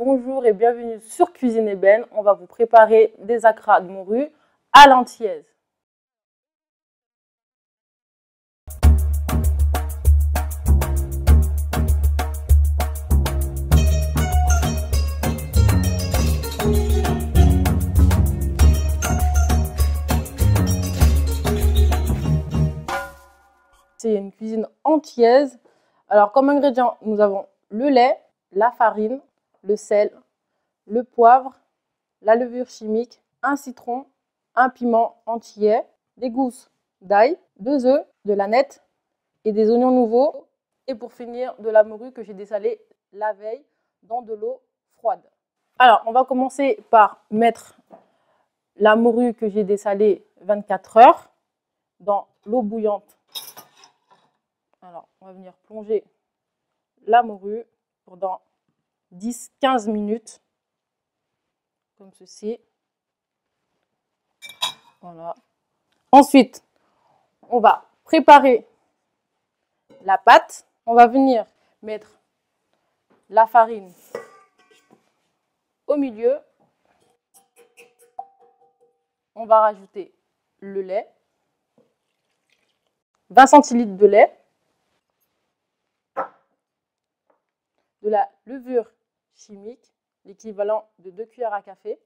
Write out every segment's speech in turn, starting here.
Bonjour et bienvenue sur Cuisine Ébène. On va vous préparer des acras de morue à l'antillaise. C'est une cuisine antillaise. Alors comme ingrédients, nous avons le lait, la farine, le sel, le poivre, la levure chimique, un citron, un piment antillais, des gousses d'ail, 2 œufs, de la nette et des oignons nouveaux. Et pour finir, de la morue que j'ai dessalée la veille dans de l'eau froide. Alors, on va commencer par mettre la morue que j'ai dessalée 24 heures dans l'eau bouillante. Alors, on va venir plonger la morue pendant 10-15 minutes, comme ceci. Voilà. Ensuite, on va préparer la pâte. On va venir mettre la farine au milieu. On va rajouter le lait, 20 centilitres de lait, de la levure chimique, l'équivalent de 2 cuillères à café,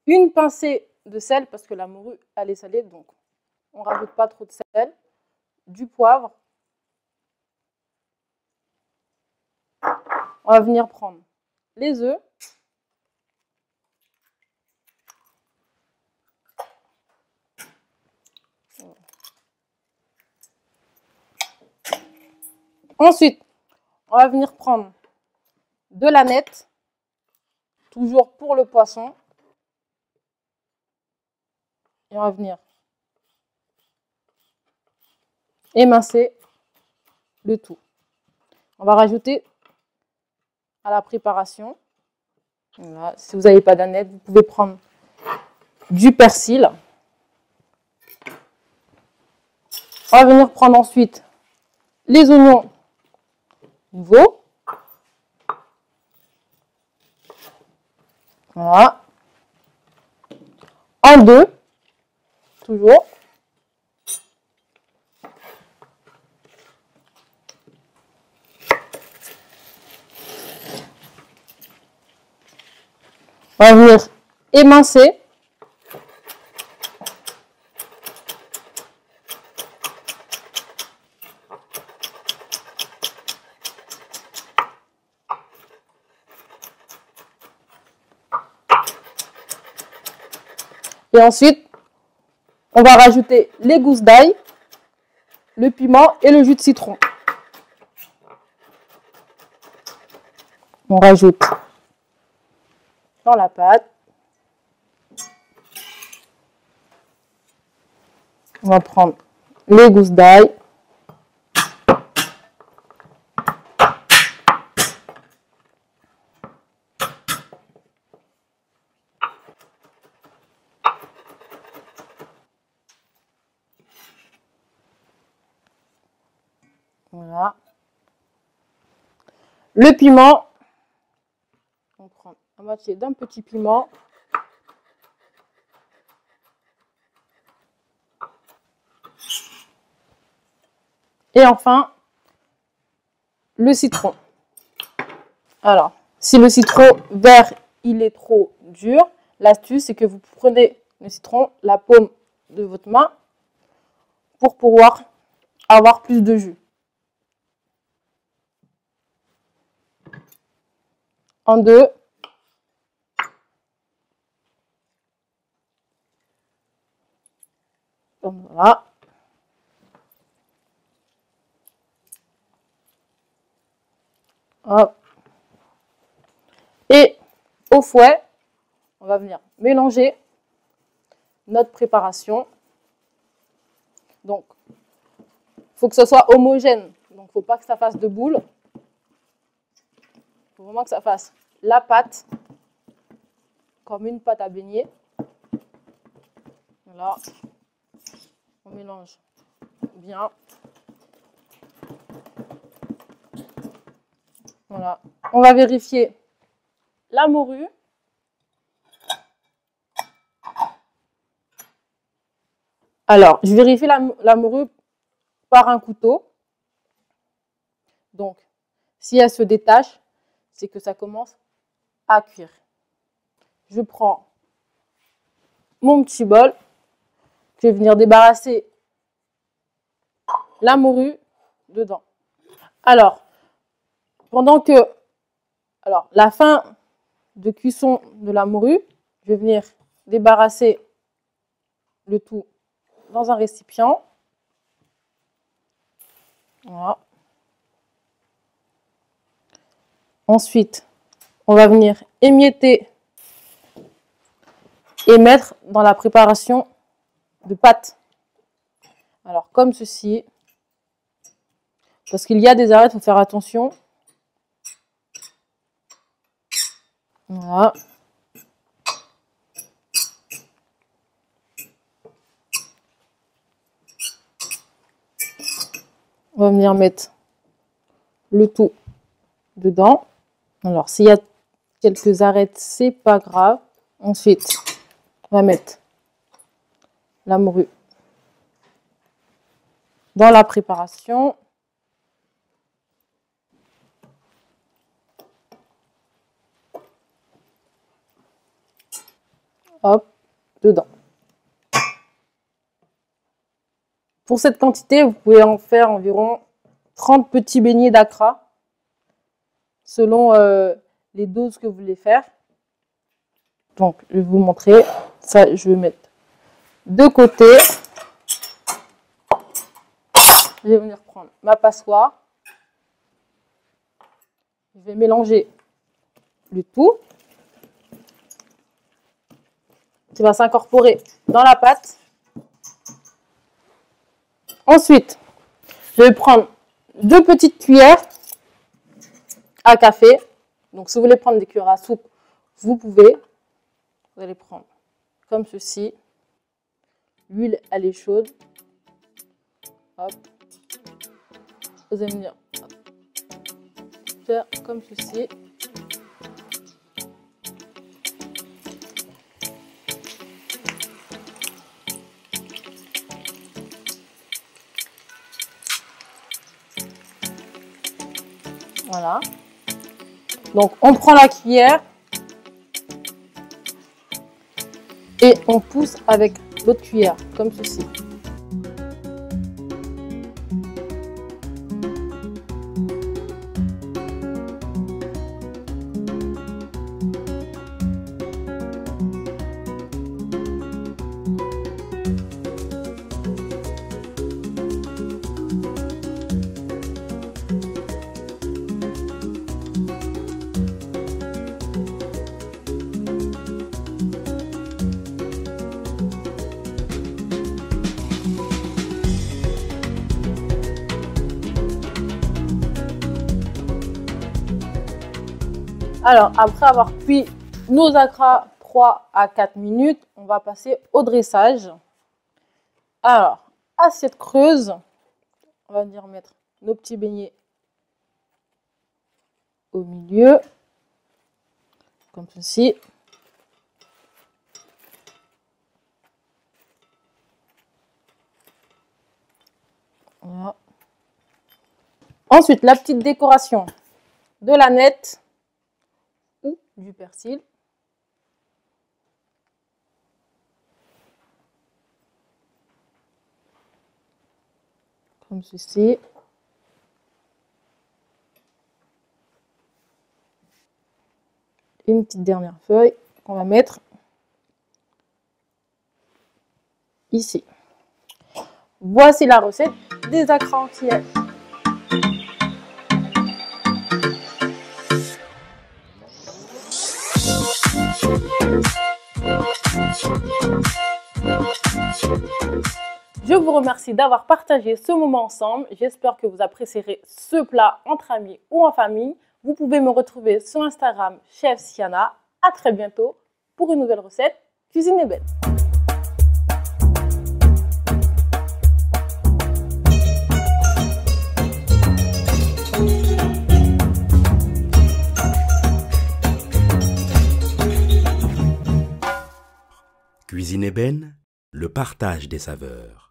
une pincée de sel parce que la morue elle est salée, donc on ne rajoute pas trop de sel, du poivre. On va venir prendre les œufs, ensuite on va venir prendre de la nette, toujours pour le poisson, et on va venir émincer le tout. On va rajouter à la préparation. Voilà. Si vous n'avez pas d'aneth, vous pouvez prendre du persil. On va venir prendre ensuite les oignons nouveaux. Voilà. En deux, toujours. On va venir émincer. Et ensuite, on va rajouter les gousses d'ail, le piment et le jus de citron. On rajoute dans la pâte. On va prendre les gousses d'ail. Voilà. Le piment, on prend la moitié d'un petit piment. Et enfin, le citron. Alors, si le citron vert, il est trop dur, l'astuce, c'est que vous prenez le citron, la paume de votre main, pour pouvoir avoir plus de jus. En deux. Comme voilà. Hop. Et au fouet, on va venir mélanger notre préparation. Donc, il faut que ce soit homogène. Donc, il ne faut pas que ça fasse de boules. Il faut vraiment que ça fasse la pâte, comme une pâte à beignet. Voilà. On mélange bien. Voilà. On va vérifier la morue. Alors, je vérifie la morue par un couteau. Donc, si elle se détache, c'est que ça commence à cuire. Je prends mon petit bol. Je vais venir débarrasser la morue dedans. Alors, la fin de cuisson de la morue, je vais venir débarrasser le tout dans un récipient. Voilà. Ensuite, on va venir émietter et mettre dans la préparation de pâte. Alors, comme ceci. Parce qu'il y a des arêtes, il faut faire attention. Voilà. On va venir mettre le tout dedans. Alors, s'il y a quelques arêtes, c'est pas grave. Ensuite, on va mettre la morue dans la préparation. Hop, dedans. Pour cette quantité, vous pouvez en faire environ 30 petits beignets d'acra, selon les doses que vous voulez faire. Donc, je vais vous montrer. Ça, je vais mettre de côté. Je vais venir prendre ma passoire. Je vais mélanger le tout, qui va s'incorporer dans la pâte. Ensuite, je vais prendre 2 petites cuillères à café. Donc, si vous voulez prendre des cuillères à soupe, vous pouvez. Vous allez prendre comme ceci. L'huile, elle est chaude. Hop. Vous allez venir faire comme ceci. Voilà. Donc, on prend la cuillère et on pousse avec l'autre cuillère, comme ceci. Alors, après avoir cuit nos acras 3 à 4 minutes, on va passer au dressage. Alors, assiette creuse, on va venir mettre nos petits beignets au milieu, comme ceci. Voilà. Ensuite, la petite décoration de l'aneth ou du persil. Comme ceci. Une petite dernière feuille qu'on va mettre ici. Voici la recette des acras entiers. Je vous remercie d'avoir partagé ce moment ensemble. J'espère que vous apprécierez ce plat entre amis ou en famille. Vous pouvez me retrouver sur Instagram, Chef Siana. À très bientôt pour une nouvelle recette. Cuisine est belle. Cuisine ébène, le partage des saveurs.